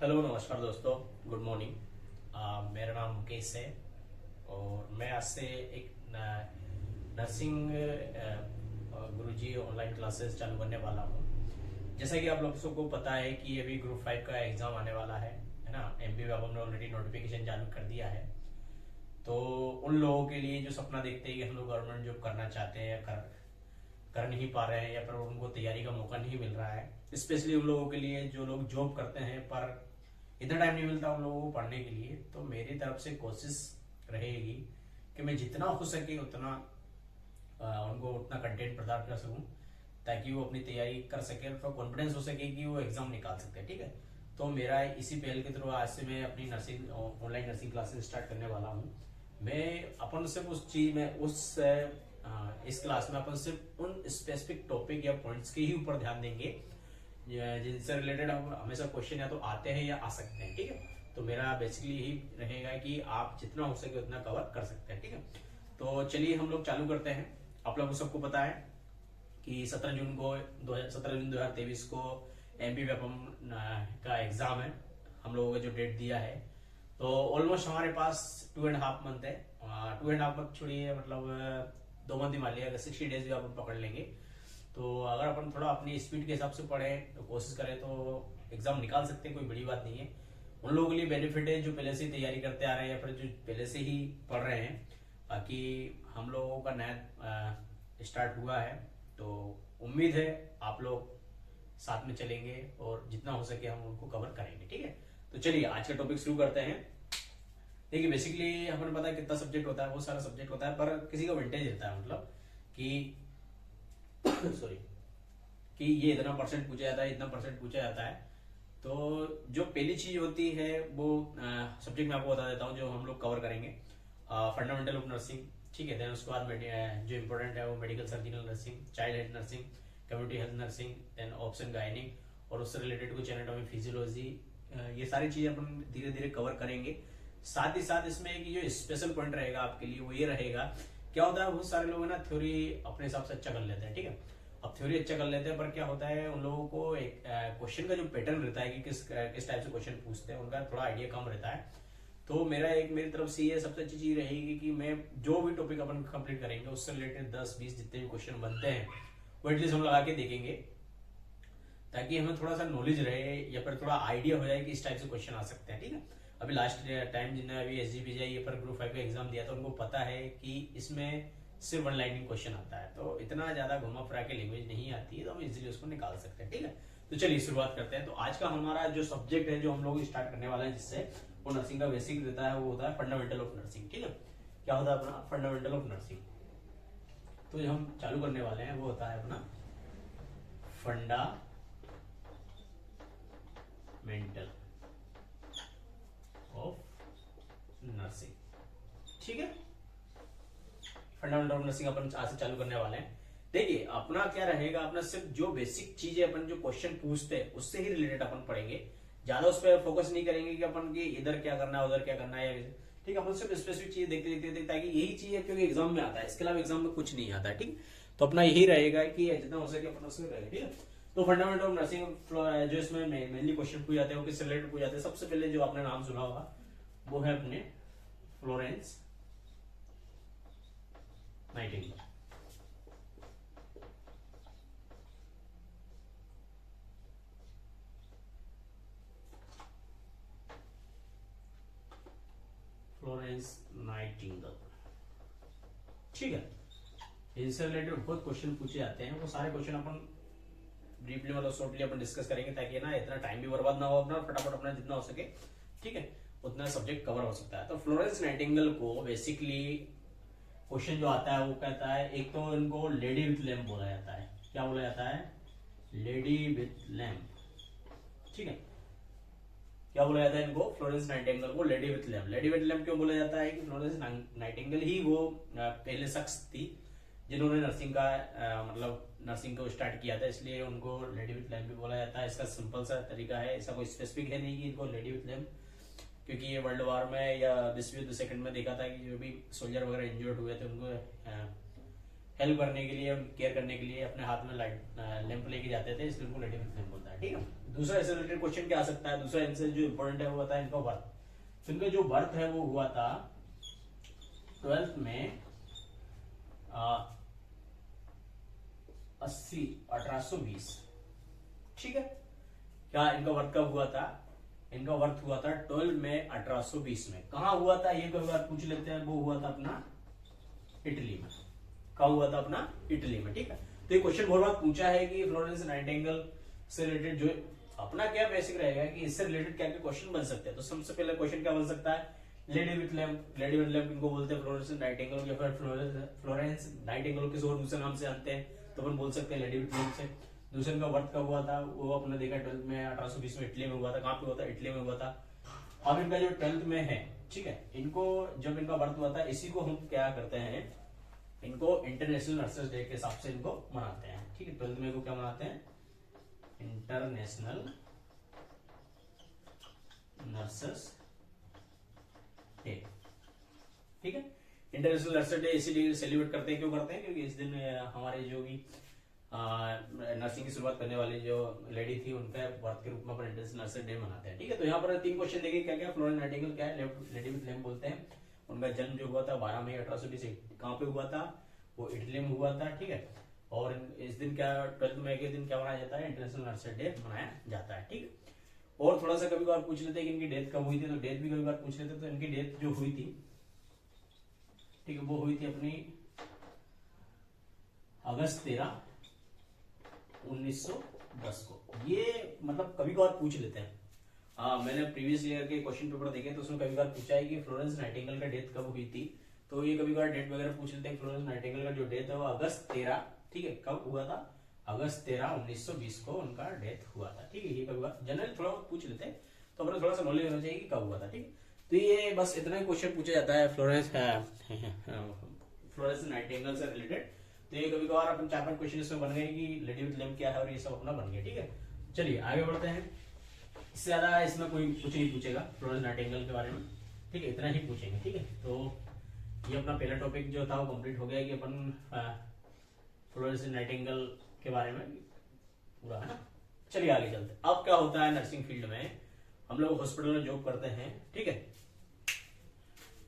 Hello नमस्कार दोस्तों, good morning. मेरा नाम मुकेश है और मैं आज से एक नर्सिंग गुरुजी ऑनलाइन क्लासेस चालू करने वाला हूँ। जैसा कि आप लोग सबको पता है कि अभी ग्रुप 5 का एग्जाम आने वाला है ना। एमपी में हमने ऑलरेडी नोटिफिकेशन चालू कर दिया है। तो उन लोगों के लिए जो सपना देखते हैं कि हम लोग गवर्नमेंट जॉब करना चाहते हैं या कर नहीं पा रहे हैं या फिर उनको तैयारी का मौका नहीं मिल रहा है, स्पेशली उन लोगों के लिए जो लोग जॉब करते हैं पर इतना टाइम नहीं मिलता उन लोगों को पढ़ने के लिए। तो मेरी तरफ से कोशिश रहेगी कि मैं जितना हो सके उतना उनको उतना कंटेंट प्रदान कर सकूं ताकि वो अपनी तैयारी कर सके, तो कॉन्फिडेंस हो सके कि वो एग्जाम निकाल सकते हैं। ठीक है, तो मेरा इसी पहल के थ्रू आज से मैं अपनी nursing online nursing classes start करने वाला हूँ। मैं अपन सिर्फ उस चीज में इस क्लास में अपन सिर्फ उन स्पेसिफिक टॉपिक या पॉइंट्स के ही ऊपर ध्यान देंगे जिनसे रिलेटेड हम हमेशा क्वेश्चन या तो आते हैं या आ सकते हैं। ठीक है, तो मेरा बेसिकली यही रहेगा कि आप जितना हो सके उतना कवर कर सकते हैं। ठीक है, तो चलिए हम लोग चालू करते हैं। आप लोगों को सबको पता है कि 17 जून 2023 को एमपी वेपम का एग्जाम है। हम लोगों का जो डेट दिया है, तो ऑलमोस्ट हमारे पास 2.5 मंथ है। 2.5 मंथ छोड़िए, मतलब 2 मंथ ही मान लिया, 60 डेज भी आप पकड़ लेंगे। तो अगर अपन थोड़ा अपनी स्पीड के हिसाब से पढ़ें तो कोशिश करें तो एग्जाम निकाल सकते हैं, कोई बड़ी बात नहीं है। उन लोगों के लिए बेनिफिट है जो पहले से ही तैयारी करते आ रहे हैं या फिर जो पहले से ही पढ़ रहे हैं। बाकी हम लोगों का नया स्टार्ट हुआ है, तो उम्मीद है आप लोग साथ में चलेंगे और जितना हो सके हम उनको कवर करेंगे। ठीक है, तो चलिए आज का टॉपिक शुरू करते हैं। देखिए बेसिकली हमें पता है कितना सब्जेक्ट होता है, बहुत सारा सब्जेक्ट होता है, पर किसी का विंटेज रहता है, मतलब कि सॉरी कि ये इतना परसेंट पूछा जाता है, इतना परसेंट पूछा जाता है। तो जो पहली चीज होती है वो सब्जेक्ट में आपको बता देता हूँ जो हम लोग कवर करेंगे, फंडामेंटल ऑफ नर्सिंग। ठीक है, देन उसके बाद जो इंपॉर्टेंट है वो medical surgical nursing, child health nursing, community health nursing, then option गायनिक और उससे रिलेटेड कुछ एनाटॉमी फिजियोलॉजी। ये सारी चीजें अपन धीरे धीरे कवर करेंगे। साथ ही साथ इसमें एक जो स्पेशल पॉइंट रहेगा आपके लिए वो ये रहेगा, क्या होता है बहुत सारे लोग ना थ्योरी अपने हिसाब से अच्छा कर लेते हैं। ठीक है, अब थ्योरी अच्छा कर लेते हैं पर क्या होता है उन लोगों को एक क्वेश्चन का जो पैटर्न रहता है कि किस टाइप से क्वेश्चन पूछते हैं उनका थोड़ा आइडिया कम रहता है। तो मेरी तरफ से ये सबसे अच्छी चीज रहेगी कि मैं जो भी टॉपिक अपन कंप्लीट करेंगे उससे रिलेटेड 10-20 जितने भी क्वेश्चन बनते हैं वो एटलीस्ट हम लगा के देखेंगे, ताकि हमें थोड़ा सा नॉलेज रहे या फिर थोड़ा आइडिया हो जाए कि इस टाइप से क्वेश्चन आ सकते हैं। ठीक है, अभी लास्ट टाइम जिन्हें अभी SGPGI पर ग्रुप 5 का एग्जाम दिया था उनको पता है कि इसमें सिर्फ वन लाइनिंग क्वेश्चन आता है, तो इतना ज्यादा घुमा फिरा के लैंग्वेज नहीं आती है, तो हम इजीली उसको निकाल सकते हैं। ठीक है, तो चलिए शुरुआत करते हैं। तो आज का हमारा जो सब्जेक्ट है जो हम लोग स्टार्ट करने वाले हैं जिससे वो नर्सिंग का बेसिक रहता है वो होता है फंडामेंटल ऑफ नर्सिंग। ठीक है, क्या होता है अपना फंडामेंटल ऑफ नर्सिंग। तो जो हम चालू करने वाले हैं वो होता है अपना फंडामेंटल ऑफ नर्सिंग। ठीक है, फंडामेंटल ऑफ नर्सिंग अपन आज से चालू करने वाले हैं। देखिए अपना क्या रहेगा, अपना सिर्फ जो बेसिक चीजें अपन जो क्वेश्चन पूछते हैं उससे ही रिलेटेड अपन पढ़ेंगे। ज्यादा उस पर फोकस नहीं करेंगे कि अपन की इधर क्या करना है उधर क्या करना है। ठीक है, अपन सिर्फ स्पेसिफिक चीज देखते देखते ताकि यही चीज है क्योंकि एग्जाम में आता है, इसके अलावा एग्जाम में कुछ नहीं आता है। ठीक, तो अपना यही रहेगा कि जितना हो सके अपन उसमें रहेगा। ठीक है, तो फंडामेंटल ऑफ नर्सिंग जो इसमें मेनली क्वेश्चन पूछ जाते हैं वो किससे रिलेटेड पूछ जाते हैं। सबसे पहले जो आपने नाम सुना होगा वो है अपने फ्लोरेंस नाइटिंगेल। Florence Nightingale. ठीक है, इनसे रिलेटेड बहुत क्वेश्चन पूछे जाते हैं, वो सारे क्वेश्चन अपन ब्रीफली मतलब शॉर्टली अपन डिस्कस करेंगे ताकि ना इतना टाइम भी बर्बाद ना हो, अपना फटाफट अपना जितना हो सके ठीक है उतना सब्जेक्ट कवर हो सकता है। तो फ्लोरेंस नाइटिंगेल को बेसिकली क्वेश्चन जो आता है वो कहता है, एक तो इनको लेडी विथ लैम्प बोला जाता है। क्या बोला जाता है? Lady with lamp. ठीक है, क्या बोला जाता है इनको? फ्लोरेंस नाइटिंगेल को lady with lamp. Lady with lamp क्यों बोला जाता है कि फ्लोरेंस नाइटिंगेल ही वो पहले शख्स थी जिन्होंने नर्सिंग का मतलब नर्सिंग को स्टार्ट किया था, इसलिए उनको लेडी विथ लैम्प भी बोला जाता है। इसका सिंपल सा तरीका है, ऐसा कोई स्पेसिफिक है नहीं कि इनको लेडी विथ लैम्प, क्योंकि ये वर्ल्ड वॉर में या विश्व युद्ध सेकंड में देखा था कि जो भी सोल्जर वगैरह इंजर्ड हुए थे उनको हेल्प करने के लिए, केयर करने के लिए अपने हाथ में लाइट लैंप लेके जाते थे, इसलिए उनको लेडी विथ लैंप बोलता है। ठीक है, दूसरा इससे रिलेटेड क्वेश्चन क्या आ सकता है, दूसरा आंसर जो इंपॉर्टेंट है वो बताया इनका बर्थ। तो इनका जो बर्थ है वो हुआ था 12th में 1820। ठीक है, क्या इनका बर्थ कब हुआ था, इनका बर्थ हुआ था 12 में 1820 में। कहा हुआ था ये कई बार पूछ लेते हैं, वो हुआ था अपना इटली में। कब हुआ था, अपना इटली में। ठीक है, तो ये क्वेश्चन बहुत बार पूछा है कि फ्लोरेंस नाइटिंगेल से रिलेटेड जो अपना क्या बेसिक रहेगा कि इससे रिलेटेड क्या क्या क्वेश्चन बन सकते हैं। तो सबसे पहले क्वेश्चन क्या बन सकता है, lady with lamp. Lady with lamp इनको बोलते हैं फ्लोरेंस नाइटिंगेल, या फिर फ्लोरेंस नाइटिंगेल किसी और दूसरे नाम से जानते हैं तो अपन बोल सकते हैं लेडी विथ लैम्प से। दूसरे का बर्थ कब हुआ था, वो अपने देखा 12 में 1820 में इटली में हुआ था। कहाँ पे हुआ था, इटली में हुआ था। अब इनका जो 12th में है, ठीक है, इनको जब इनका बर्थ हुआ था, इसी को हम क्या करते हैं, इनको इंटरनेशनल नर्सेस डे के हिसाब से इनको मनाते हैं। ठीक है, 12th में को क्या मनाते हैं, इंटरनेशनल नर्सेस डे। ठीक है, इंटरनेशनल नर्सेस डे इसीलिए सेलिब्रेट करते हैं, क्यों करते हैं, क्योंकि इस दिन हमारे जो भी नर्सिंग की शुरुआत करने वाली जो लेडी थी उनका बर्थ के रूप में अपन इंटरनेशनल नर्सेस डे मनाते हैं। ठीक है, तो यहाँ पर 3 क्वेश्चन देखे, क्या क्या, फ्लोरेंस नाइटिंगेल क्या है, लेडी विथ लैम्प बोलते हैं। उनका जन्म जो हुआ था 12 मई 1820, कहाँ पे हुआ था, वो इटली में हुआ था। ठीक है, और इस दिन क्या 12 मई के दिन क्या मनाया जाता है, इंटरनेशनल नर्सेस डे मनाया जाता है। ठीक है, और थोड़ा सा कभी कभार पूछ लेते हैं कि इनकी डेथ कब हुई थी, तो डेथ भी कभी बार पूछ लेते, तो इनकी डेथ जो हुई थी, ठीक है, वो हुई थी अपनी अगस्त 13, 1910 को। ये मतलब कभी कभार पूछ लेते हैं। मैंने प्रीवियस ईयर के क्वेश्चन पेपर देखे तो उसमें कभी बार पूछा है कि फ्लोरेंस नाइटिंगेल का डेथ कब हुई थी, तो ये कभी बार डेट वगैरह पूछ लेते हैं। फ्लोरेंस नाइटिंगेल का जो डेथ है वो अगस्त 13, ठीक है, कब हुआ था, अगस्त 13, 1920 को उनका डेथ हुआ था। ठीक है, ये कभी बार जनरल थोड़ा पूछ लेते हैं, तो अपने थोड़ा सा नॉलेज होना चाहिए कि कब हुआ था। ठीक, तो ये बस इतना ही क्वेश्चन पूछा जाता है फ्लोरेंस नाइटिंगेल से रिलेटेड। तो ये कभी कभार अपन 4-5 क्वेश्चन इसमें बन गए कि लेडी विथ लैम्प क्या है, और ये सब अपना बन गया। ठीक है, चलिए आगे बढ़ते हैं। इससे ज्यादा इसमें कोई कुछ नहीं पूछेगा फ्लोरेंस नाइटिंगेल के बारे में। ठीक है, इतना ही पूछेंगे। ठीक है, तो ये अपना पहला टॉपिक जो था वो कंप्लीट हो गया कि अपन फ्लोरेंस नाइटिंगेल के बारे में पूरा, है ना। चलिए आगे चलते हैं। अब क्या होता है नर्सिंग फील्ड में, हम लोग हॉस्पिटल में जॉब करते हैं। ठीक है,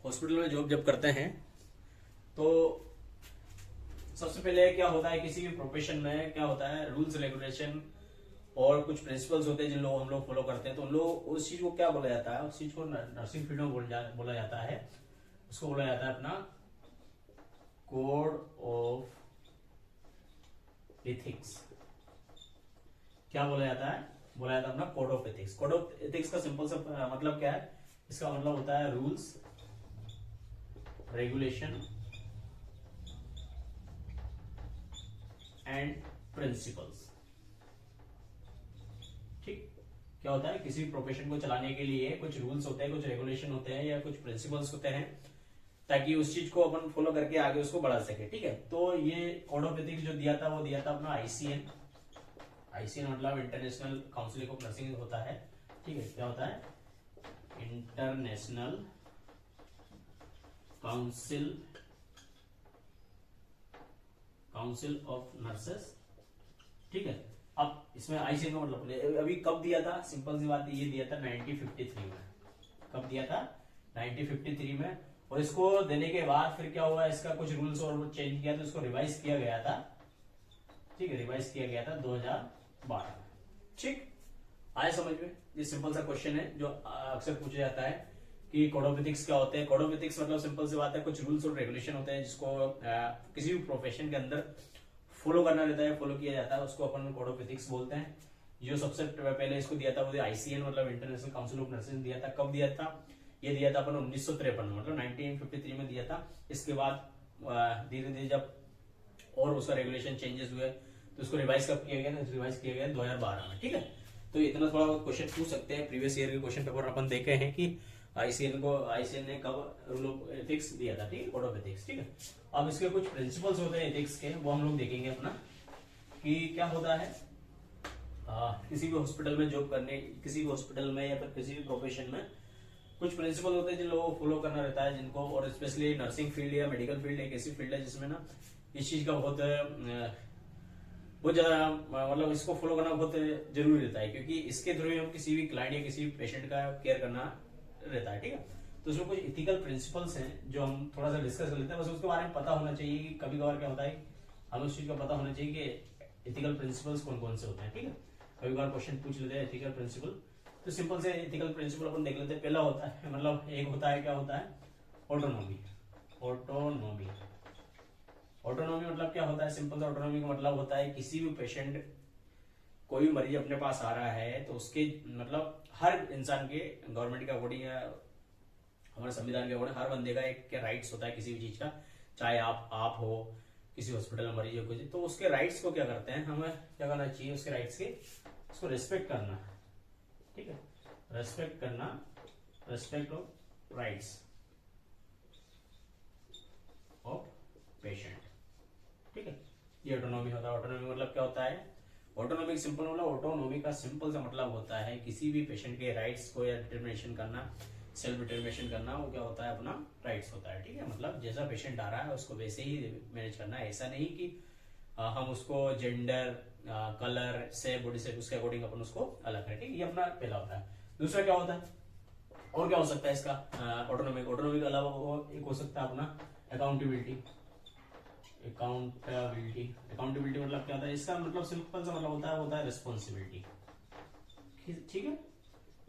हॉस्पिटल में जॉब जब करते हैं तो सबसे पहले क्या होता है, किसी भी प्रोफेशन में क्या होता है, रूल्स रेगुलेशन और कुछ प्रिंसिपल्स होते हैं जिन लोग हम लोग फॉलो करते हैं। तो लोग उस चीज को क्या बोला जाता है, उस चीज को नर्सिंग फील्ड में बोला जाता है, उसको बोला जाता है अपना कोड ऑफ एथिक्स। क्या बोला जाता है, बोला जाता है अपना code of ethics. Code of ethics का सिंपल सा मतलब क्या है, इसका मतलब होता है रूल्स रेगुलेशन एंड प्रिंसिपल्स। ठीक, क्या होता है, किसी प्रोफेशन को चलाने के लिए कुछ रूल्स होते हैं, कुछ रेगुलेशन होते हैं, या कुछ प्रिंसिपल्स होते हैं, ताकि उस चीज को अपन फॉलो करके आगे उसको बढ़ा सके। ठीक है, तो ये कोड ऑफ एथिक्स जो दिया था वो दिया था अपना आईसीएन। आईसीएन मतलब इंटरनेशनल काउंसिल ऑफ नर्सिंग होता है। ठीक है, क्या होता है, इंटरनेशनल काउंसिल ऑफ नर्सेस। ठीक है, अब इसमें आईसीएन का मतलब अभी कब दिया था, सिंपल सी बात है, ये दिया था 1953 में। कब दिया था, 1953 में। और इसको देने के बाद फिर क्या हुआ, इसका कुछ रूल्स और चेंज किया, तो इसको रिवाइज किया गया था। ठीक है, रिवाइज किया गया था 2012 में। ठीक, आए समझ में। ये सिंपल सा क्वेश्चन है जो अक्सर पूछा जाता है कि कोड ऑफ एथिक्स क्या होते हैं। कोड ऑफ एथिक्स मतलब सिंपल सी बात है, कुछ रूल्स और रेगुलेशन होते हैं जिसको किसी भी प्रोफेशन के अंदर फॉलो करना रहता है, फॉलो किया जाता है, उसको अपन कोड ऑफ एथिक्स बोलते हैं। जो सबसे पहले इसको दिया था वो आईसीएन मतलब इंटरनेशनल काउंसिल ऑफ नर्सिंग दिया था। कब दिया था, ये दिया था अपन 1953 में, मतलब 1953 में दिया था। इसके बाद धीरे धीरे जब और उसका रेगुलेशन चेंजेस हुए तो उसको रिवाइज कब किया गया, रिवाइज किया गया 2012 में। ठीक है, तो इतना थोड़ा क्वेश्चन पूछ सकते हैं। प्रीवियस ईयर के क्वेश्चन पेपर अपन देखे हैं कि आईसीएन ने कब रूल ऑफ एथिक्स दिया था। ठीक है, कोड ऑफ एथिक्स। ठीक है, अब इसके कुछ प्रिंसिपल्स होते हैं एथिक्स के, वो हम लोग देखेंगे अपना कि क्या होता है। किसी भी हॉस्पिटल में जॉब करने, किसी भी हॉस्पिटल में या फिर किसी भी प्रोफेशन में कुछ प्रिंसिपल होते हैं जिन लोगों को फॉलो करना रहता है, जिनको, और स्पेशली नर्सिंग फील्ड या मेडिकल फील्ड एक ऐसी फील्ड है जिसमें ना इस चीज का बहुत ज्यादा मतलब इसको फॉलो करना बहुत जरूरी रहता है, क्योंकि इसके थ्रू हम किसी भी क्लाइंट या किसी भी पेशेंट का केयर करना रहता है। ठीक है, तो उसमें कुछ इथिकल प्रिंसिपल्स हैं जो हम थोड़ा सा डिस्कस कर लेते हैं। बस उसके बारे में पता होना चाहिए कि कभी कभार क्या होता है, हमें उस चीज का पता होना चाहिए कि इथिकल प्रिंसिपल्स कौन कौन से होते हैं। ठीक है, कभी कभार क्वेश्चन पूछ लेते हैं इथिकल प्रिंसिपल, तो सिंपल से इथिकल प्रिंसिपल अपन देख लेते हैं। पहला होता है, मतलब एक होता है, क्या होता है, ऑटोनॉमी। ऑटोनॉमी ऑटोनॉमी मतलब क्या होता है, सिंपल सा ऑटोनॉमी का मतलब होता है किसी भी पेशेंट, कोई भी मरीज अपने पास आ रहा है तो उसके मतलब हर इंसान के, गवर्नमेंट के अकॉर्डिंग या हमारे संविधान के अकॉर्डिंग हर बंदे का एक क्या राइट्स होता है किसी भी चीज का, चाहे आप हो किसी हॉस्पिटल में मरीज हो कुछ, तो उसके राइट्स को क्या करते हैं, हमें क्या करना चाहिए, उसके राइट्स के, उसको रिस्पेक्ट करना। ठीक है, रेस्पेक्ट करना, respect of rights of patient. ठीक है, ये ऑटोनॉमी होता है। ऑटोनॉमी मतलब क्या होता है, ऑटोनॉमी सिंपल मतलब, ऑटोनॉमी का सिंपल सा मतलब होता है किसी भी पेशेंट के राइट्स को या डिटर्मिनेशन करना, सेल्फ डिटर्मिनेशन करना, वो क्या होता है, अपना राइट्स होता है। ठीक है, मतलब जैसा पेशेंट आ रहा है उसको वैसे ही मैनेज करना है। ऐसा नहीं कि हम उसको जेंडर, कलर से, बॉडी से, उसके अकॉर्डिंग अपन उसको अलग करें। ठीक है, ये अपना पहला होता है। दूसरा क्या होता है, और क्या हो सकता है इसका, ऑटोनॉमी के अलावा एक हो सकता है अपना अकाउंटेबिलिटी। अकाउंटेबिलिटी मतलब क्या होता है, इसका मतलब सिंपल सा मतलब होता है रिस्पॉन्सिबिलिटी। ठीक है,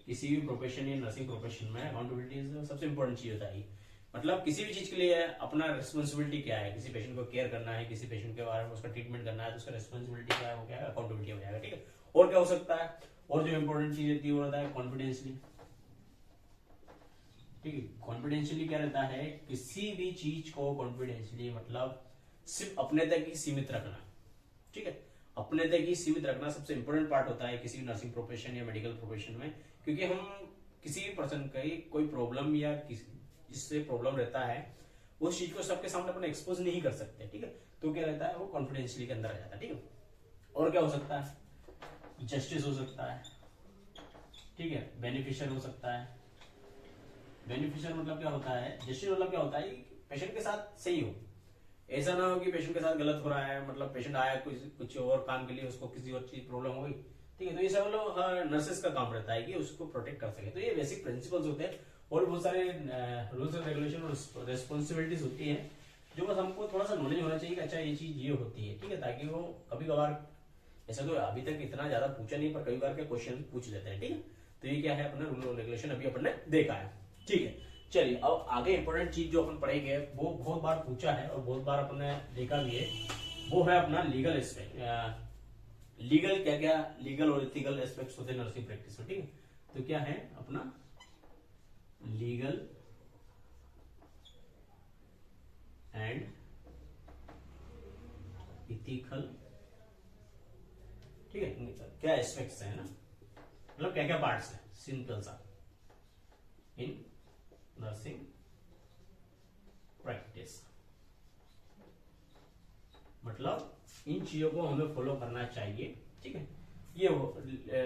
किसी भी प्रोफेशन या नर्सिंग प्रोफेशन में अकाउंटेबिलिटी सबसे इंपॉर्टेंट चीज होता है। मतलब किसी भी चीज के लिए अपना रिस्पॉन्सिबिलिटी क्या है, किसी पेशेंट को केयर करना है, किसी पेशेंट के बारे में उसका ट्रीटमेंट करना है, तो उसका रिस्पॉन्सिबिलिटी क्या है, वो क्या है, अकाउंटेबिलिटी हो जाएगा। ठीक है, और क्या हो सकता है, और जो इंपॉर्टेंट चीज रहती है वो रहता है कॉन्फिडेंशियली। ठीक है, कॉन्फिडेंशियली क्या रहता है, किसी भी चीज को कॉन्फिडेंशियली मतलब सिर्फ अपने तक ही सीमित रखना। ठीक है, अपने तक ही सीमित रखना सबसे इंपॉर्टेंट पार्ट होता है किसी भी नर्सिंग प्रोफेशन या मेडिकल प्रोफेशन में, क्योंकि हम किसी भी पर्सन का कोई प्रॉब्लम या जिससे प्रॉब्लम रहता है उस चीज को सबके सामने अपन एक्सपोज नहीं कर सकते। ठीक है, तो क्या रहता है, वो कॉन्फिडेंशियली के अंदर आ जाता है। ठीक है, और क्या हो सकता है, जस्टिस हो सकता है। ठीक है, बेनिफिशियल हो सकता है। बेनिफिशियल मतलब क्या होता है, जस्टिस मतलब क्या होता है, पेशेंट के साथ सही हो, ऐसा ना हो कि पेशेंट के साथ गलत हो रहा है, मतलब पेशेंट आया कुछ और काम के लिए, उसको किसी और चीज प्रॉब्लम हो गई। ठीक है, तो ये सब मतलब नर्सेस का काम रहता है कि उसको प्रोटेक्ट कर सके। तो ये बेसिक प्रिंसिपल्स होते हैं, और बहुत सारे रूल्स एंड रेगुलेशन और रेस्पॉन्सिबिलिटीज होती है जो बस हमको थोड़ा सा नॉलेज होना चाहिए कि अच्छा ये चीज ये होती है। ठीक है, ताकि वो कभी कभार, ऐसा तो अभी तक इतना ज्यादा पूछा नहीं, पर कई बार के क्वेश्चन पूछ लेते हैं। ठीक है, तो ये क्या है, अपना रूल और रेगुलेशन अभी अपन ने देखा है। ठीक है, चलिए अब आगे इंपॉर्टेंट चीज जो अपन पढ़ेंगे, वो बहुत बार पूछा है और बहुत बार अपन ने देखा भी है, वो है अपना लीगल एस्पेक्ट। लीगल क्या क्या लीगल और इथिकल एस्पेक्ट्स होते हैं नर्सिंग प्रैक्टिस में। ठीक है, तो क्या है अपना लीगल एंड इथिकल। ठीक है, क्या एस्पेक्ट्स है ना, मतलब क्या क्या पार्ट्स है, सिंपल सा, इन नर्सिंग प्रैक्टिस। मतलब इन चीजों को हमें फॉलो करना चाहिए। ठीक है, ये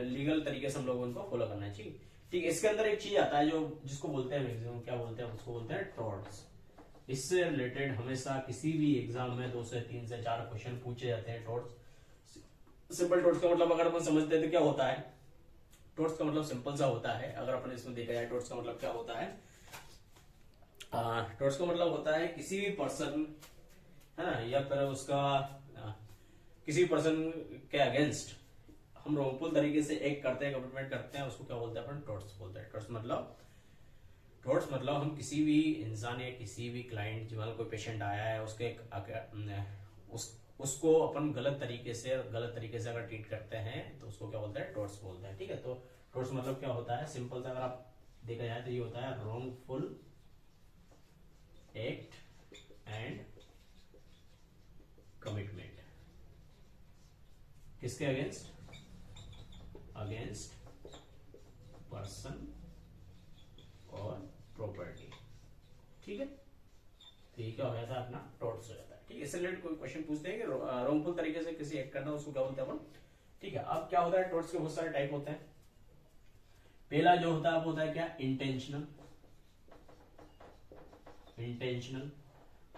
लीगल तरीके से हम लोगों को फॉलो करना चाहिए। ठीक है, इसके अंदर एक चीज आता है जो जिसको बोलते हैं मैक्सिमम, क्या बोलते हैं उसको, बोलते हैं टॉर्ट्स। इससे रिलेटेड हमेशा किसी भी एग्जाम में 2 से 3 से 4 क्वेश्चन पूछे जाते हैं। टॉर्ट्स, सिंपल टॉर्ट्स का मतलब अगर अपन समझते हैं तो क्या होता है, टॉर्ट्स का मतलब सिंपल सा होता है। अगर अपन इसमें देखा जाए टॉर्ट्स का मतलब क्या होता है, टॉर्ट्स का मतलब होता है किसी भी पर्सन है ना, या फिर उसका किसी भी पर्सन के अगेंस्ट हम रोंगफुल तरीके से एक करते हैं, कमिटमेंट करते हैं, उसको क्या बोलते हैं अपन, टॉर्ट्स बोलते हैं। टॉर्ट्स मतलब हम किसी भी इंसान या किसी भी क्लाइंट, जो कोई पेशेंट आया है उसके उसको अपन गलत तरीके से अगर ट्रीट करते हैं तो उसको क्या बोलते हैं, टॉर्ट्स बोलते हैं। ठीक है, तो टॉर्ट्स मतलब क्या होता है, सिंपल सा अगर आप देखा जाए तो ये होता है रोंगफुल एक्ट एंड कमिटमेंट। किसके अगेंस्ट पर्सन और प्रॉपर्टी। ठीक है, तो ये क्या हो जाता है, अपना टॉर्ट्स हो जाता है। ठीक है, इससे रिलेटेड कोई क्वेश्चन पूछते हैं कि रोंगफुल तरीके से किसी एक्ट करना, उसको क्या बोलते हैं अपन। ठीक है, अब क्या होता है, टॉर्ट्स के बहुत सारे टाइप होते हैं। पहला जो होता है वो होता है क्या, इंटेंशनल।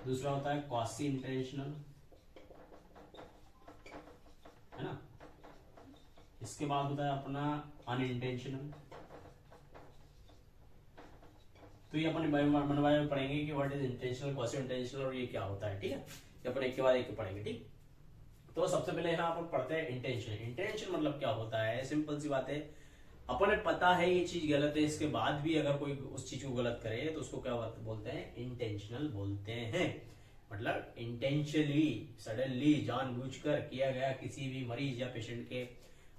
दूसरा होता है क्वासी इंटेंशनल। है ना। इसके बाद होता है अपना अनइंटेंशनल। तो ये अपन मनवाए में पढ़ेंगे कि what is intentional, quasi intentional और ये क्या होता है, ठीक है। ये अपन एक के बाद एक पढ़ेंगे, ठीक। तो सबसे पहले यहाँ अपन पढ़ते हैं इंटेंशन। इंटेंशन मतलब क्या होता है, सिंपल सी बात है, अपने पता है ये चीज गलत है, इसके बाद भी अगर कोई उस चीज को गलत करे तो उसको क्या बोलते हैं, इंटेंशनल बोलते हैं। मतलब इंटेंशनली, सडनली, जानबूझकर किया गया किसी भी मरीज या पेशेंट के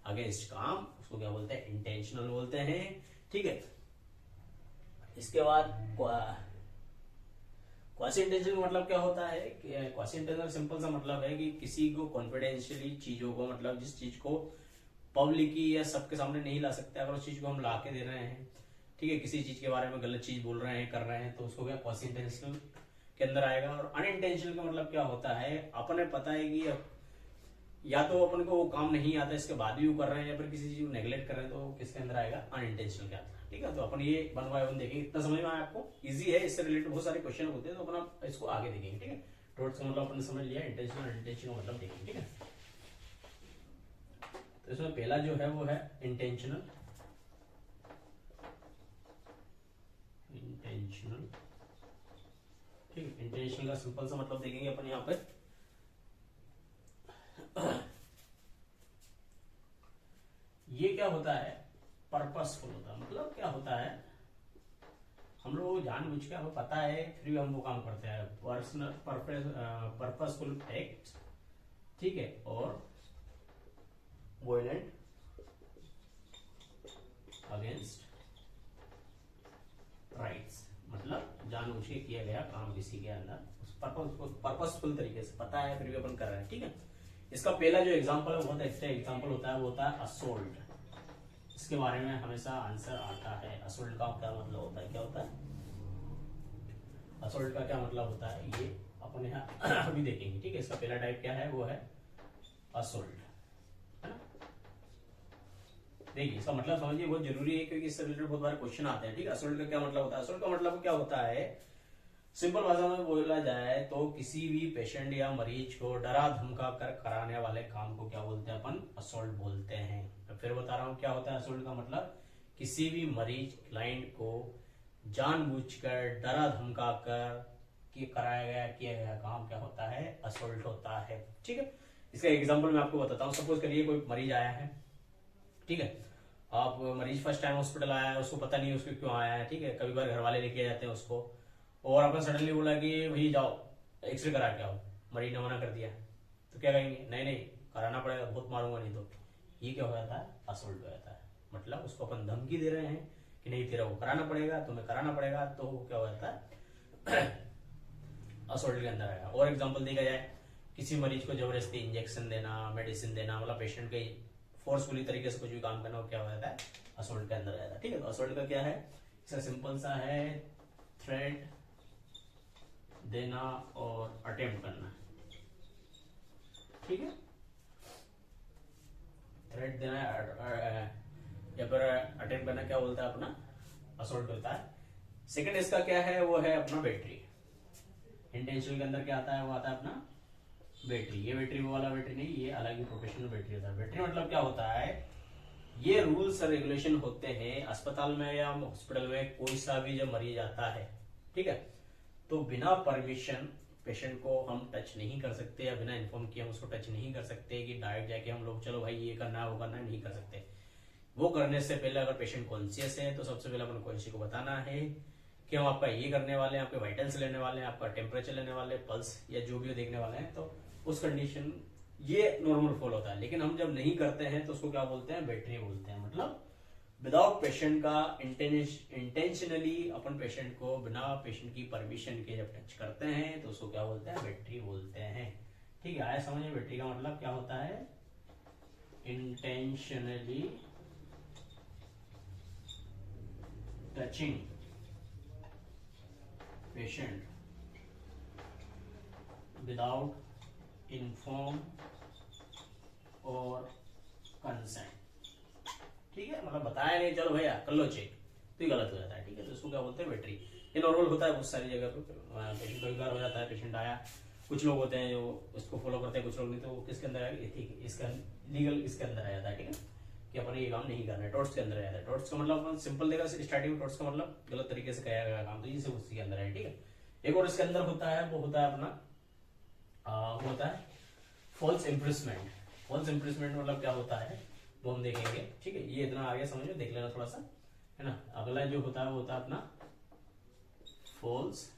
अगेंस्ट काम, उसको क्या बोलते हैं, इंटेंशनल बोलते हैं, ठीक है। इसके बाद क्वासी इंटेंशनल मतलब क्या होता है, क्वासी इंटेंशनल सिंपल सा मतलब है कि किसी को कॉन्फिडेंशियली चीजों को, मतलब जिस चीज को पब्लिक या सबके सामने नहीं ला सकते, अगर उस चीज को हम ला के दे रहे हैं, ठीक है, किसी चीज के बारे में गलत चीज बोल रहे हैं, कर रहे हैं, तो उसको क्या क्वासी इंटेंशनल के अंदर आएगा। और अनइंटेंशनल का मतलब क्या होता है, अपने पता है कि या तो अपन को वो काम नहीं आता, इसके बाद भी वो कर रहे हैं, या फिर किसी चीज को नेग्लेक्ट कर रहे हैं, तो किसके अंदर आएगा, अनइंटेंशनल के अंदर, ठीक है। तो अपन ये 1 बाय 1 देखेंगे, इतना समझ में आया आपको, इजी है, इससे रिलेटेड बहुत सारे क्वेश्चन होते हैं, तो अपन इसको आगे देखेंगे, ठीक है। टोटल का मतलब अपन समझ लिया, इंटेंशनल अनइंटेंशनल मतलब देखेंगे, ठीक है। तो इसमें पहला जो है वो है इंटेंशनल। इंटेंशनल, ठीक है। इंटेंशनल का सिंपल सा मतलब देखेंगे अपन यहाँ पे। ये क्या होता है, पर्पसफुल होता है। मतलब क्या होता है, हम लोग जानबूझ के, हमें पता है फिर भी हम वो काम करते हैं, पर्सनल पर्पसफुल एक्ट, ठीक है, और वायलेंट अगेंस्ट राइट्स। मतलब जानबूझ के किया गया काम किसी के अंदर पर्पसफुल तरीके से पता है फिर भी अपन कर रहे हैं, ठीक है। इसका पहला जो एग्जांपल है, बहुत अच्छा एग्जांपल होता है, वो होता है असोल्ट। इसके बारे में हमेशा आंसर आता है। असोल्ट का क्या मतलब होता है, क्या होता है असोल्ट का, क्या मतलब होता है, ये अपन यहाँ अभी देखेंगे, ठीक है। इसका पहला टाइप क्या है, वो है असोल्ट, है ना। देखिए इसका मतलब समझिए, बहुत जरूरी है, क्योंकि इससे रिलेटेड बहुत बार क्वेश्चन आते हैं, ठीक है। असोल्ट का क्या मतलब होता है, असोल्ट का मतलब क्या होता है, सिंपल भाषा में बोला जाए तो किसी भी पेशेंट या मरीज को डरा धमका कर कराने वाले काम को क्या बोलते हैं, अपन असोल्ट बोलते हैं। तो फिर बता रहा हूं क्या होता है असोल्ट का मतलब, किसी भी मरीज क्लाइंट को जानबूझकर डरा धमका कर कि कराया गया किया गया काम क्या होता है, असोल्ट होता है, ठीक है। इसका एग्जाम्पल मैं आपको बताता हूँ। सपोज करिए कोई मरीज आया है, ठीक है। आप मरीज फर्स्ट टाइम हॉस्पिटल आया है, उसको पता नहीं उसको क्यों आया है, ठीक है। कभी बार घर वाले लेके जाते हैं उसको, और अपन सडनली बोला कि भाई जाओ एक्सरे करा के आओ, मरीज ने मना कर दिया, तो क्या कहेंगे, नहीं नहीं कराना पड़ेगा, बहुत मारूंगा नहीं तो। ये क्या हो जाता है, असोल्ट हो जाता है। मतलब उसको अपन धमकी दे रहे हैं कि नहीं तेरा वो कराना पड़ेगा, तुम्हें कराना पड़ेगा, तो वो क्या हो जाता है, असोल्ट के अंदर आएगा। और एग्जाम्पल देखा जाए, किसी मरीज को जबरदस्ती इंजेक्शन देना, मेडिसिन देना, मतलब पेशेंट के फोर्सफुली तरीके से कुछ भी काम करना, वो क्या हो जाता है, असोल्ट के अंदर आ जाता है, ठीक है। तो असोल्ट का क्या है, इसका सिंपल सा है, थ्रेट देना और अटेम्प्ट करना, ठीक है। थ्रेट देना या फिर अटेम्प्ट करना क्या बोलता है अपना, असोल्ट होता है। सेकंड इसका क्या है, वो है अपना बैटरी। इंटेंशनल के अंदर क्या आता है, वो आता है अपना बैटरी। ये बैटरी वो वाला बैटरी नहीं, ये अलग ही प्रोफेशनल बैटरी होता है। बैटरी मतलब क्या होता है, ये रूल्स और रेगुलेशन होते हैं अस्पताल में या हॉस्पिटल में, कोई सा भी जब मरीज आता है, ठीक है, तो बिना परमिशन पेशेंट को हम टच नहीं कर सकते, या बिना इन्फॉर्म किए हम उसको टच नहीं कर सकते कि डायरेक्ट जाके हम लोग चलो भाई ये करना है वो करना है, नहीं कर सकते। वो करने से पहले अगर पेशेंट कॉन्शियस है तो सबसे पहले अपन को किसी को बताना है कि हम आपका ये करने वाले हैं, आपके वाइटल्स लेने वाले हैं, आपका टेम्परेचर लेने वाले हैं, पल्स या जो भी देखने वाले हैं, तो उस कंडीशन ये नॉर्मल फॉल होता है। लेकिन हम जब नहीं करते हैं तो उसको क्या बोलते हैं, बैटरी बोलते हैं। मतलब विदाउट पेशेंट का इंटेंशनली अपन पेशेंट को बिना पेशेंट की परमिशन के जब टच करते हैं तो उसको क्या बोलते हैं, बैटरी बोलते हैं, ठीक है। आया समझ में, बैटरी का मतलब क्या होता है, intentionally touching patient without inform और कंसेंट, ठीक है। मतलब बताया नहीं, चलो भैया कर लो चेक, तो ये गलत हो जाता है, ठीक है। तो इसको क्या बोलते हैं, बैटरी। ये नॉर्मल होता है बहुत सारी जगह पे, पेशेंट कई बार हो जाता है, पेशेंट आया, कुछ लोग होते हैं जो उसको फॉलो करते हैं, कुछ लोग नहीं, तो किसके अंदर आएगा, इसका लीगल इसके अंदर आ जाता है, ठीक है, कि अपन ये काम नहीं करना है, टॉर्ट्स के अंदर आ जाता है। टॉर्ट्स का मतलब अपन सिंपल देखा स्टार्टिंग में, टॉर्ट्स का मतलब गलत तरीके से किया गया काम, तो ये सब उसी के अंदर है, ठीक है। एक और इसके अंदर होता है, वो होता है अपना होता है फॉल्स इम्प्रेसमेंट। फॉल्स इम्प्रेसमेंट मतलब क्या होता है वो हम देखेंगे, ठीक है। ये इतना आगे समझ में देख लेना थोड़ा सा, है ना। अगला जो होता है वो होता है अपना फॉल्स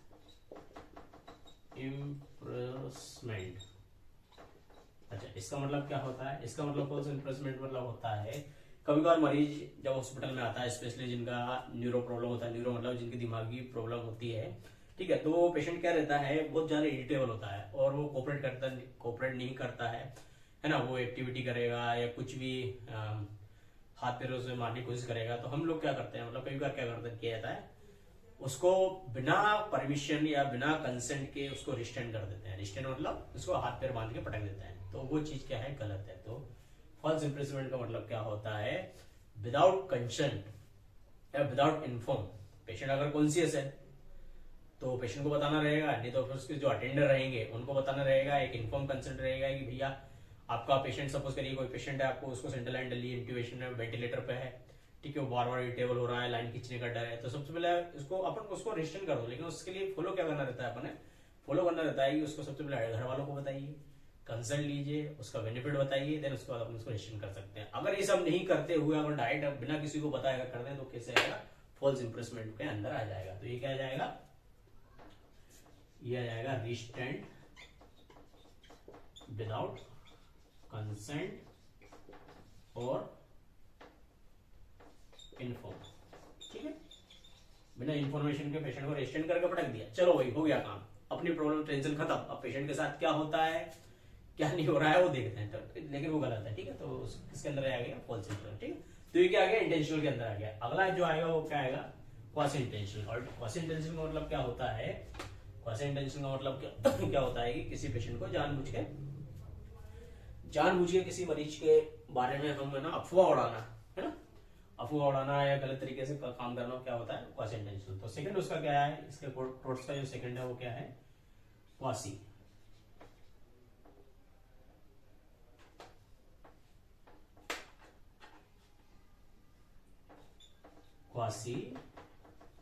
इम्प्रेसमेंट। अच्छा, इसका मतलब क्या होता है? इसका मतलब फॉल्स इम्प्रेसमेंट मतलब होता है कभी कभार मरीज जब हॉस्पिटल में आता है, स्पेशली जिनका न्यूरो प्रॉब्लम होता है, न्यूरो मतलब जिनकी दिमागी प्रॉब्लम होती है, ठीक है, तो पेशेंट क्या रहता है, बहुत ज्यादा इरिटेबल होता है और वो कोऑपरेट नहीं करता है ना। वो एक्टिविटी करेगा या कुछ भी हाथ पैरों से मारने की कोशिश करेगा, तो हम लोग क्या करते हैं, मतलब कई बार क्या किया जाता है, उसको बिना परमिशन या बिना कंसेंट के उसको रिस्ट्रेन कर देते हैं। रिस्ट्रेन मतलब उसको हाथ पैर बांध के पटक देते हैं, तो वो चीज क्या है, गलत है। तो फॉल्स इम्प्रेसमेंट का मतलब क्या होता है, विदाउट कंसेंट या विदाउट इन्फॉर्म। पेशेंट अगर कॉन्शियस है तो पेशेंट को बताना रहेगा, नहीं तो फिर उसके जो अटेंडर रहेंगे उनको बताना रहेगा। एक इन्फॉर्म कंसेंट रहेगा कि भैया आपका पेशेंट, सपोज करिए कोई पेशेंट है, आपको उसको सेंट्रल लाइन डली, इंट्यूबेशन में वेंटिलेटर पे है, ठीक है, वो बार बार इरिटेबल हो रहा है, लाइन खींचने का डर है, तो सबसे पहले उसको अपन उसको रिस्ट्रेन कर दो। लेकिन उसके लिए फॉलो क्या करना रहता है, अपन फॉलो करना रहता है कि उसको सबसे पहले घर वालों को बताइए, कंसल्ट लीजिए, उसका बेनिफिट बताइए, देन उसके बाद अपन उसको रिस्ट्रेन कर सकते हैं। अगर ये सब नहीं करते हुए अपन डायरेक्ट बिना किसी को बताया कर दें तो कैसे आएगा, फॉल्स इम्प्रेसमेंट के अंदर आ जाएगा। तो ये क्या आ जाएगा, ये आ जाएगा रिस्ट्रेंट विदाउट कंसेंट और इन्फॉर्म, ठीक है। बिना इंफॉर्मेशन के पेशेंट को रेस्टेंट करके पटक दिया, चलो भाई हो गया काम, अपनी प्रॉब्लम टेंशन खत्म। अब पेशेंट के साथ क्या होता है क्या नहीं हो रहा है वो देखते हैं, तो लेकिन वो गलत है, ठीक है। तो किसके अंदर आ गया, फॉल्स इम्प्रेसमेंट, ठीक है। तो ये क्या आ गया, इंटेंशनल के अंदर आ गया। अगला जो आएगा वो क्या आएगा, क्वासी इंटेंशनल। और क्वासी इंटेंशनल का मतलब क्या होता है, क्वासी इंटेंशनल का मतलब क्या होता है कि किसी पेशेंट को जानबूझ के किसी मरीज के बारे में हम है ना अफवाह उड़ाना, है ना, अफवाह उड़ाना या गलत तरीके से काम करना, क्या होता है, क्वासी इंटेंशनल। तो सेकंड उसका क्या है, इसके टॉर्ट्स का जो सेकंड है वो क्या है, क्वासी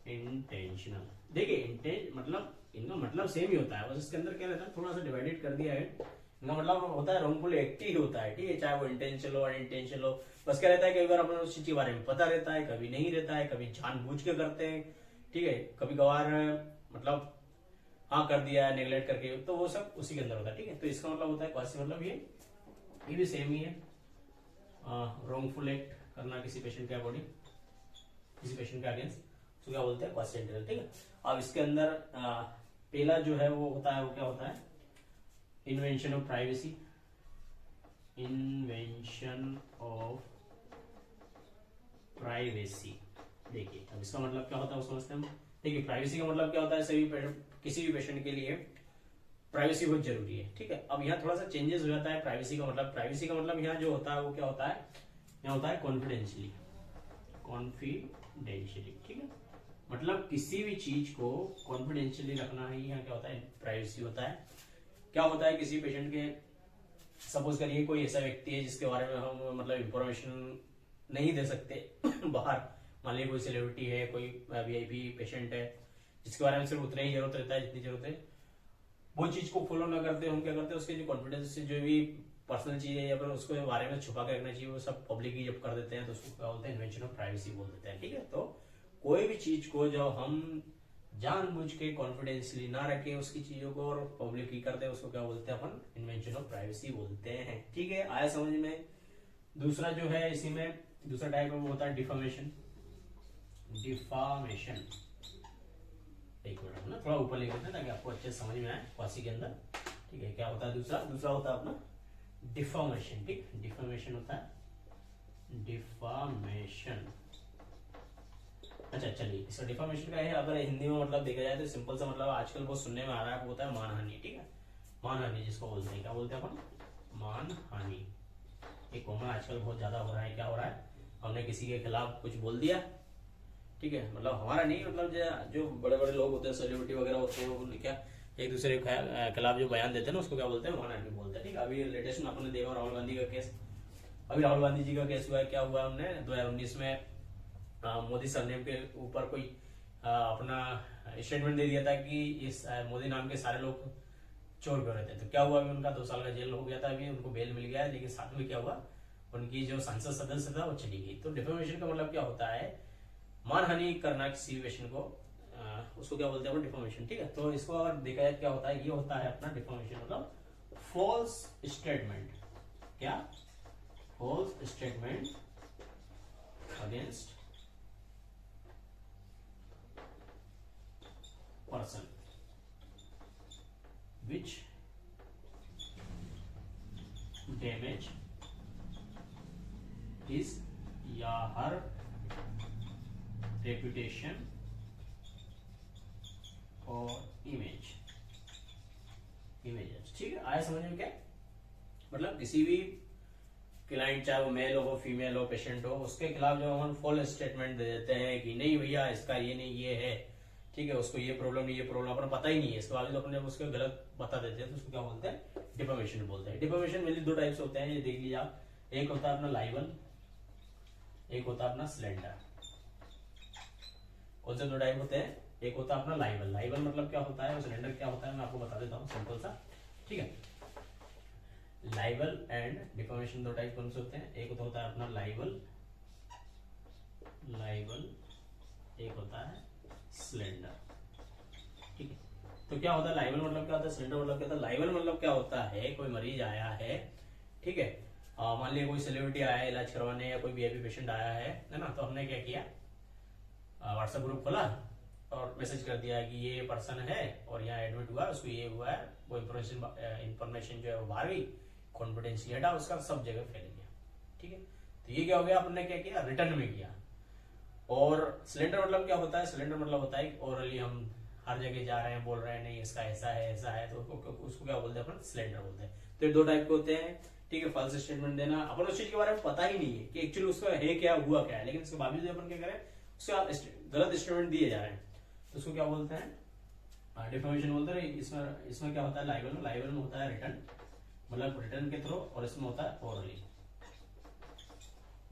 इंटेंशनल। देखिए मतलब इनका मतलब सेम ही होता है, बस इसके अंदर क्या रहता है, थोड़ा सा डिवाइडेड कर दिया है। इनका मतलब होता है रॉन्गफुल एक्ट ही होता है, ठीक है, चाहे वो इंटेंशनल हो अनइंटेंशनल हो। बस क्या रहता है, कई बार अपन उस चीज के बारे में पता रहता है, कभी नहीं रहता है, कभी जानबूझ के करते हैं, ठीक है, कभी कभार मतलब हाँ कर दिया है नेग्लेक्ट करके, तो वो सब उसी के अंदर होता है, ठीक है। तो इसका मतलब होता है क्वासी, मतलब ये भी सेम ही है, रॉन्गफुल एक्ट करना किसी पेशेंट के बॉडी, किसी पेशेंट के अगेंस्ट, उसको क्या बोलते हैं, क्वासी इंटेंशनल, ठीक है। अब इसके अंदर पहला जो है वो होता है, वो क्या होता है, invention of privacy. Invention of privacy, देखिए अब इसका मतलब क्या होता है वो समझते हैं हम। देखिए प्राइवेसी का मतलब क्या होता है, किसी भी पेशेंट के लिए प्राइवेसी बहुत जरूरी है, ठीक है। अब यहाँ थोड़ा सा चेंजेस हो जाता है। प्राइवेसी का मतलब यहाँ जो होता है वो क्या होता है, यहाँ होता है कॉन्फिडेंशियली, ठीक है। मतलब किसी भी चीज को कॉन्फिडेंशियली रखना ही यहाँ क्या होता है, प्राइवेसी होता है। क्या होता है, किसी पेशेंट के, सपोज करिए कोई ऐसा व्यक्ति है जिसके बारे में हम मतलब इंफॉर्मेशन नहीं दे सकते बाहर, मान लीजिए कोई सेलिब्रिटी है, कोई वीआईपी पेशेंट है, जिसके बारे में सिर्फ उतना ही जरूरत रहता है जितनी जरूरत है, वो चीज को फॉलो ना करते, हम क्या करते हैं, उसके जो कॉन्फिडेंस से जो भी पर्सनल चीज है या फिर उसको बारे में छुपा के रखना चाहिए, वो सब पब्लिक ही जब कर देते हैं तो उसको क्या बोलते हैं, इन्वेंशन ऑफ प्राइवेसी बोल देते हैं, ठीक है। तो कोई भी चीज को जब हम जानबूझ के कॉन्फिडेंशियली ना रखें उसकी चीजों को और पब्लिक ही करते हैं, उसको क्या बोलते हैं अपन, इन्वेंशन ऑफ प्राइवेसी बोलते हैं, ठीक है। आया समझ में। दूसरा जो है इसी में दूसरा टाइप वो होता है डिफॉर्मेशन। एक मिनट ना थोड़ा ऊपर लेके हैं ताकि आपको अच्छे समझ में आए क्वासी के अंदर, ठीक है। क्या होता है दूसरा होता है अपना डिफॉर्मेशन, ठीक। डिफॉर्मेशन होता है डिफॉर्मेशन। अच्छा चलिए, इसका डिफॉर्मेशन का है, अगर हिंदी में मतलब देखा जाए तो सिंपल सा मतलब आजकल बहुत सुनने में आ रहा है, वो होता है मानहानि, ठीक है। मानहानि जिसको बोलते हैं, क्या बोलते हैं अपन, मानहानि। ये कॉमन आजकल बहुत ज्यादा हो रहा है। क्या हो रहा है, हमने किसी के खिलाफ कुछ बोल दिया, ठीक है, मतलब हमारा नहीं, मतलब जो बड़े बड़े लोग होते हैं, सेलिब्रिटी वगैरह होते हैं, वो क्या एक दूसरे के खिलाफ जो बयान देते हैं ना, उसको क्या बोलते हैं, मानहानि बोलते हैं, ठीक है। अभी लेटेस्ट में आपने देखा राहुल गांधी का केस, अभी राहुल गांधी जी का केस हुआ है, क्या हुआ हमने 2019 में मोदी सरनेम के ऊपर कोई अपना स्टेटमेंट दे दिया था कि इस मोदी नाम के सारे लोग चोर कर रहे थे। तो क्या हुआ, अभी उनका 2 साल का जेल हो गया था, अभी उनको बेल मिल गया है, लेकिन साथ में क्या हुआ, उनकी जो संसद सदस्य था वो चली गई। तो डिफेमेशन का मतलब क्या होता है, मानहानि करना किसी पेशेंट को, उसको क्या बोलते हैं डिफेमेशन। ठीक है, तो इसको अगर देखा जाए क्या होता है, ये होता है अपना डिफेमेशन मतलब फॉल्स स्टेटमेंट। क्या? False statement against person which damage his या her reputation और इमेजेस। ठीक है, आया समझ में? क्या मतलब किसी भी क्लाइंट, चाहे वो मेल हो फीमेल हो पेशेंट हो, उसके खिलाफ जो हम फॉल्स स्टेटमेंट दे देते हैं कि नहीं भैया इसका ये नहीं ये है, ठीक है, उसको ये प्रॉब्लम नहीं ये प्रॉब्लम, अपना पता ही नहीं है, इसके बाद अपने उसको गलत बता देते हैं, तो उसको क्या बोलते हैं डिफेमेशन बोलते हैं। डिफेमेशन मेनली 2 टाइप्स होते हैं, ये देख लीजिए आप। एक होता है अपना लाइबल, एक होता है अपना स्लेंडर। कौन से 2 टाइप होते हैं? एक होता है अपना लाइबल। लाइबल मतलब क्या होता है, स्लेंडर क्या होता है, मैं आपको बता देता हूँ सिंपल सा। ठीक है, लाइबल एंड डिफेमेशन 2 टाइप कौन से होते हैं? एक होता है अपना लाइबल, एक होता है स्लेंडर। ठीक है, तो क्या होता है लाइबल मतलब क्या होता है, स्लेंडर मतलब क्या होता है? लाइबल मतलब क्या होता है, कोई मरीज आया है, ठीक है, मान लिया कोई सेलिब्रिटी आया है इलाज करवाने, या कोई वीआईपी पेशेंट आया है ना, तो हमने क्या किया, व्हाट्सएप ग्रुप खोला और मैसेज कर दिया कि ये पर्सन है और यहाँ एडमिट हुआ है, उसको ये हुआ है, वो इन्फॉर्मेशन जो है वो बाहर गई, कॉन्फिडेंशियल डाटा उसका सब जगह फैल गया। ठीक है, तो ये क्या हो गया, अपने क्या किया, रिटर्न में किया। और सिलेंडर मतलब क्या होता है, सिलेंडर मतलब होता है ओरली हम हर जगह जा रहे हैं, बोल रहे हैं नहीं इसका ऐसा है, तो उसको क्या बोलते हैं अपन, सिलेंडर बोलते हैं। तो ये 2 टाइप के होते हैं। ठीक है, फॉल्स स्टेटमेंट देना, अपन उस चीज के बारे में पता ही नहीं है कि एक्चुअली उसका है क्या, हुआ क्या है, लेकिन उसके बावजूद अपन क्या करें, उसका गलत स्टेटमेंट दिए जा रहे हैं, तो उसको क्या बोलते हैं, डिफेमेशन बोलते हैं। इसमें क्या होता है, लाइबल में होता है रिटर्न, मतलब रिटर्न के थ्रू, और इसमें होता है ओरली,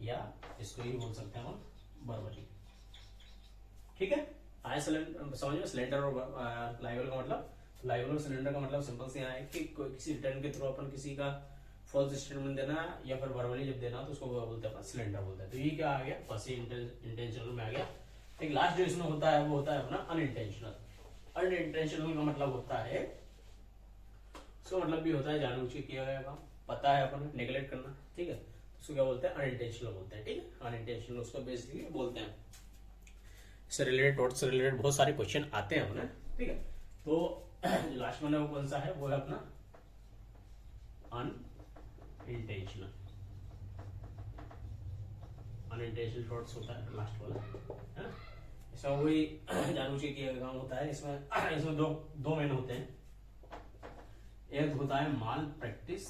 या इसको ही बोल सकते हैं हम वर्बली। ठीक है, आया समझ में? सिलेंडर और लाइबल का मतलब, लाइबल और सिलेंडर का मतलब सिंपल से यहाँ है कि किसी रिटर्न के थ्रू अपन किसी का फॉल्स स्टेटमेंट देना, या फिर वर्बली जब देना, तो उसको बोलते हैं अपन सिलेंडर बोलते हैं। तो ये क्या आ गया, फर्स्ट इंटेंशनल में आ गया। एक लास्ट जो इसमें होता है वो होता है अपना अनइंटेंशनल। अनइंटेंशनल का मतलब होता है, उसका मतलब भी होता है जानबूझ के किया गया काम, पता है अपन नेग्लेक्ट करना। ठीक है, उसको क्या बोलते हैं, अनइंटेंशनल बोलते हैं। ठीक है, अनइंटेंशनल उसको बेसिकली बोलते हैं। इससे रिलेटेड, डॉट से रिलेटेड बहुत सारे क्वेश्चन आते हैं अपने। ठीक है, तो जो लास्ट में वो कौन सा है, वो है अपना अनइंटेंशनल। अनइंटेंशनल डॉट्स होता है लास्ट वाला, है ना। इसमें वही जानबूझ के किया गया काम होता है। इसमें दो मेन होते हैं। एक होता है माल प्रैक्टिस,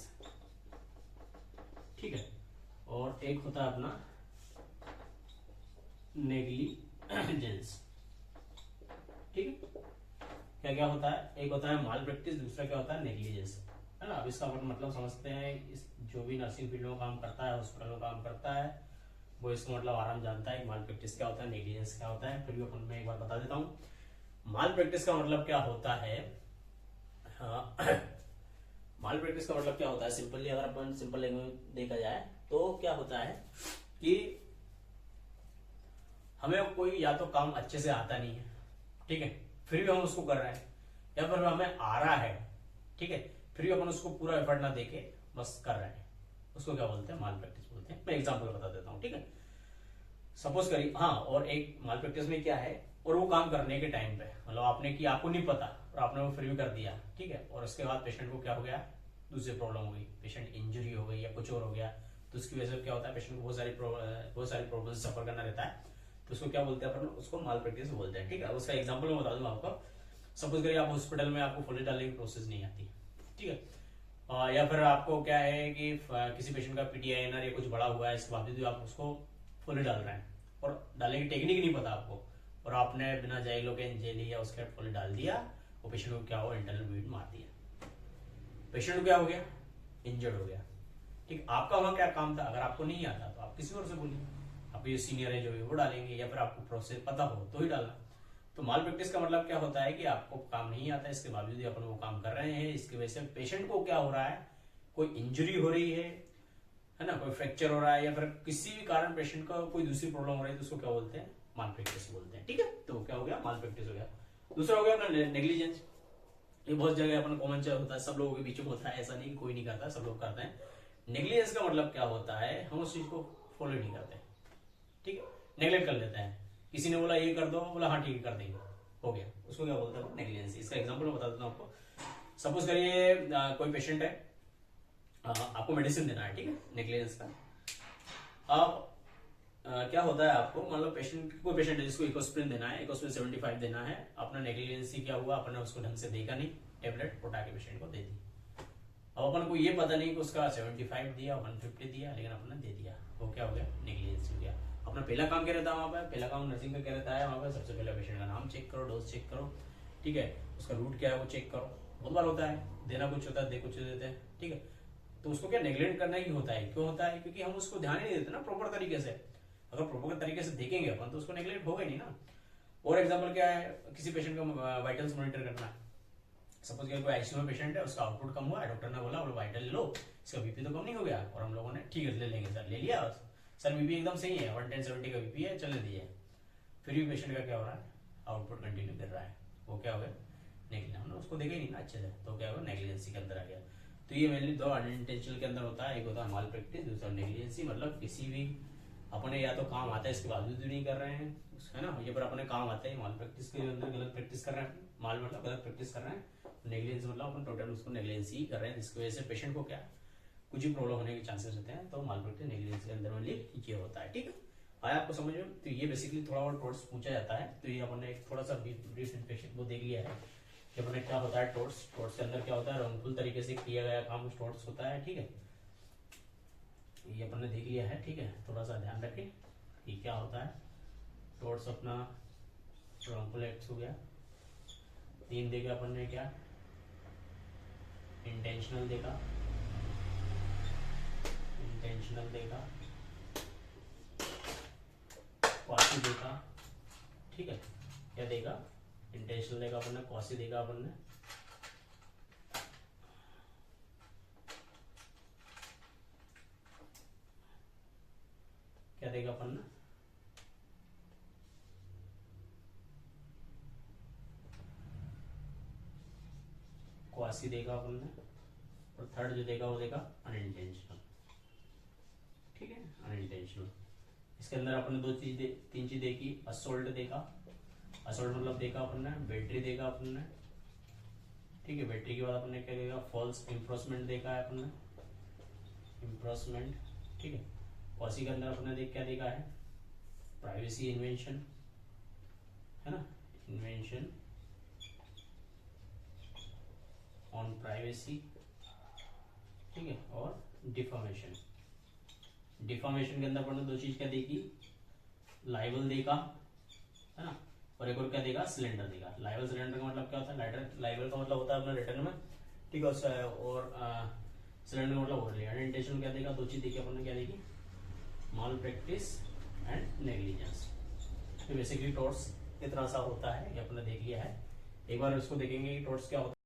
ठीक है, और एक होता है अपना नेग्लिजेंस। ठीक है, क्या क्या होता है, एक होता है माल प्रैक्टिस, दूसरा क्या होता है नेग्लिजेंस, है ना। अब इसका मतलब समझते हैं, इस जो भी नर्सिंग फील्ड में काम करता है, हॉस्पिटल में काम करता है, वो इसका मतलब आराम जानता है माल प्रैक्टिस क्या होता है, नेग्लिजेंस क्या होता है। फिर भी अपन मैं एक बार बता देता हूँ। माल प्रैक्टिस का मतलब क्या होता है, माल प्रैक्टिस का मतलब क्या होता है, सिंपली अगर अपन सिंपल लैंग्वेज देखा जाए तो क्या होता है कि हमें कोई या तो काम अच्छे से आता नहीं है, ठीक है, फिर भी हम उसको कर रहे हैं, या फिर हमें आ रहा है, ठीक है, फिर भी अपन उसको पूरा एफर्ट ना देके बस कर रहे हैं, उसको क्या बोलते हैं, माल प्रैक्टिस बोलते हैं। मैं एग्जांपल बता देता हूँ। ठीक है, सपोज करिए, हाँ, और एक माल प्रैक्टिस में क्या है, और वो काम करने के टाइम पे मतलब आपने कि आपको नहीं पता और आपने वो फिर भी कर दिया, ठीक है, और उसके बाद पेशेंट को क्या हो गया, दूसरी प्रॉब्लम हो गई, पेशेंट इंजरी हो गई या कुछ और हो गया, तो उसकी वजह से क्या होता है, पेशेंट को बहुत सारी प्रॉब्लम सफर करना रहता है, तो उसको क्या बोलते हैं अपन, उसको माल प्रैक्टिस बोलते हैं। ठीक है, उसका एग्जांपल मैं बता दूंगा आपको। सपोज करिए आप हॉस्पिटल में आपको फुली डालने की प्रोसेस नहीं आती, ठीक है, या फिर आपको क्या है कि किसी पेशेंट का पीटीआईएनआर या कुछ बड़ा हुआ है, इसके बावजूद आप उसको फुली डाल रहे हैं और डालने की टेक्निक नहीं पता आपको, और आपने बिना जाइलो के जेली या उसके फुली डाल दिया, वो पेशेंट को क्या हो, इंटरनल ब्लीड मार दिया, पेशेंट को क्या हो गया, इंजर्ड हो गया। ठीक, आपका वहां क्या काम था, अगर आपको नहीं आता तो आप किसी और से बोलिए, आपके जो सीनियर है जो है वो डालेंगे, या फिर आपको प्रोसेस पता हो तो ही डालना। तो माल प्रैक्टिस का मतलब क्या होता है कि आपको काम नहीं आता, इसके बावजूद भी अपन वो काम कर रहे हैं, इसकी वजह से पेशेंट को क्या हो रहा है, कोई इंजरी हो रही है ना, कोई फ्रैक्चर हो रहा है, या फिर किसी भी कारण पेशेंट का कोई दूसरी प्रॉब्लम हो रही है, तो उसको क्या बोलते हैं, माल प्रैक्टिस बोलते हैं। ठीक है, तो क्या हो गया, माल प्रैक्टिस हो गया। दूसरा हो गया अपना नेग्लिजेंस। ये बहुत जगह अपन कॉमन होता है, सब लोगों के बीच में होता है, ऐसा नहीं कोई नहीं करता, सब लोग करते हैं। नेग्लिजेंस का मतलब क्या होता है, हम उस चीज को फॉलो नहीं करते, ठीक है, नेग्लेक्ट कर लेते हैं। किसी ने बोला ये कर दो, बोला हाँ ठीक है कर देंगे, हो गया, उसको क्या बोलते हैं, नेग्लिजेंस। इसका एग्जांपल मैं बता देता हूँ आपको। सपोज करिए कोई पेशेंट है, आपको मेडिसिन देना है, ठीक है, नेग्लिजेंस का। अब क्या होता है, आपको मान लो कोई पेशेंट है जिसको इकोस्प्रिन देना है, इकोस्प्रिन 75 देना है, अपना नेग्लिजेंस क्या हुआ, अपने उसको ढंग से देखा नहीं, टेबलेट उठा के पेशेंट को दे दी। अब अपन को ये पता नहीं कि उसका 75 दिया, 150 दिया, लेकिन अपने दे दिया, वो क्या हो गया, नेग्लिजेंस हो गया। अपना पहला काम क्या रहता है वहां पे, पहला काम नर्सिंग का क्या रहता है वहां पे, सबसे पहले पेशेंट का नाम चेक करो, डोज चेक करो, ठीक है, उसका रूट क्या है वो चेक करो। बहुत बार होता है देना कुछ होता है, दे कुछ देते हैं, ठीक है, तो उसको क्या नेग्लेक्ट करना ही होता है। क्यों होता है, क्योंकि हम उसको ध्यान ही नहीं देते ना प्रॉपर तरीके से। अगर प्रॉपर तरीके से देखेंगे अपन तो उसको नेग्लेक्ट होगा ही नहीं ना। और एग्जांपल क्या है, किसी पेशेंट का वाइटल्स मॉनिटर करना है। सपोज कोई आईसीयू में पेशेंट है, उसका आउटपुट कम हुआ है, डॉक्टर ने बोला वाइटल ले लो, इसका बीपी तो कम नहीं हो गया, और हम लोगों ने ठीक है ले लेंगे सर, ले लिया, सर बीपी एकदम सही है, 110/70 का बीपी है, चलने दीजिए। फिर भी पेशेंट का क्या हो रहा है, आउटपुट कंटिन्यू कर रहा है, वो क्या हो गया, नेग्लिजेंस। हमने उसको देखा ही नहीं ना अच्छे से, तो क्या होगा, नेग्लिजेंसी के अंदर आ गया। तो ये मेनली दो अनइंटेंशनल के अंदर होता है, एक होता है माल प्रैक्टिस, दूसरा नेग्लिजेंसी। मतलब किसी भी अपने या तो काम आता है इसके बावजूद भी नहीं कर रहे हैं, है ना, ये पर अपने काम आता है माल प्रैक्टिस के अंदर गलत प्रैक्टिस कर रहे हैं, माल मतलब गलत प्रैक्टिस कर रहे हैं, नेग्लिजेंस मतलब अपन टोटल उसको नेग्लिजेंस ही कर रहे हैं, जिसकी वजह से पेशेंट को क्या कुछ भी प्रॉब्लम होने के चांसेस रहते हैं। तो माल प्रैक्टिस नेग्लिजेंस के अंदर में ये होता है, ठीक है, आया आपको समझ में। तो ये बेसिकली थोड़ा और टोर्स पूछा जाता है, तो ये अपन ने एक थोड़ा सा ब्रीफ इन्फेक्शन को देख लिया है कि अपने क्या होता है टोर्स के अंदर क्या होता है, रंगफुल तरीके से किया गया काम टोर्स होता है, ठीक है, ये अपन ने देख लिया है, ठीक है, थोड़ा सा ध्यान रखें कि क्या होता है टोर्स। अपना रंगफुल एक्ट्स हो गया, 3 देखा अपन ने, क्या इंटेंशनल देखा, क्वासी देखा, ठीक है, क्या देखा, इंटेंशनल देखा अपन ने, क्वासी देखा अपन ने, क्या देखा अपन ने, क्वासी देखा अपन ने, और थर्ड जो देखा वो देखा अनइंटेंशनल, ठीक है, अनइंटेंशनल। इसके अंदर अपन ने 3 चीज देखी, असोल्ट देखा, असोल्ट मतलब देखा अपन ने, बैटरी देखा अपन ने, ठीक है, बैटरी के बाद अपन ने क्या देखा, फॉल्स इम्प्रोसमेंट देखा है अपन ने, इम्प्रोसमेंट, ठीक है। क्वासी के अंदर अपन ने क्या देखा है, प्राइवेसी इन्वेंशन, है ना, इन्वेंशन ऑन प्राइवेसी, ठीक है, और डिफॉर्मेशन। डिफॉर्मेशन के अंदर अपन ने 2 चीज क्या देखी, लाइबल देखा, है ना, और एक और क्या देखा, सिलेंडर देखा। लाइबल सिलेंडर का मतलब क्या होता है, लाइबल का मतलब होता है अपना रिटर्न में, ठीक है, और सिलेंडर का मतलब ओवरली। अनइंटेंशनल क्या देखा, 2 चीज देखी अपन ने, क्या देखी, माल प्रैक्टिस एंड नेग्लिजेंस। तो बेसिकली टोर्स कितना सा होता है ये अपने देख लिया है, एक बार इसको देखेंगे कि टोर्स क्या होता है।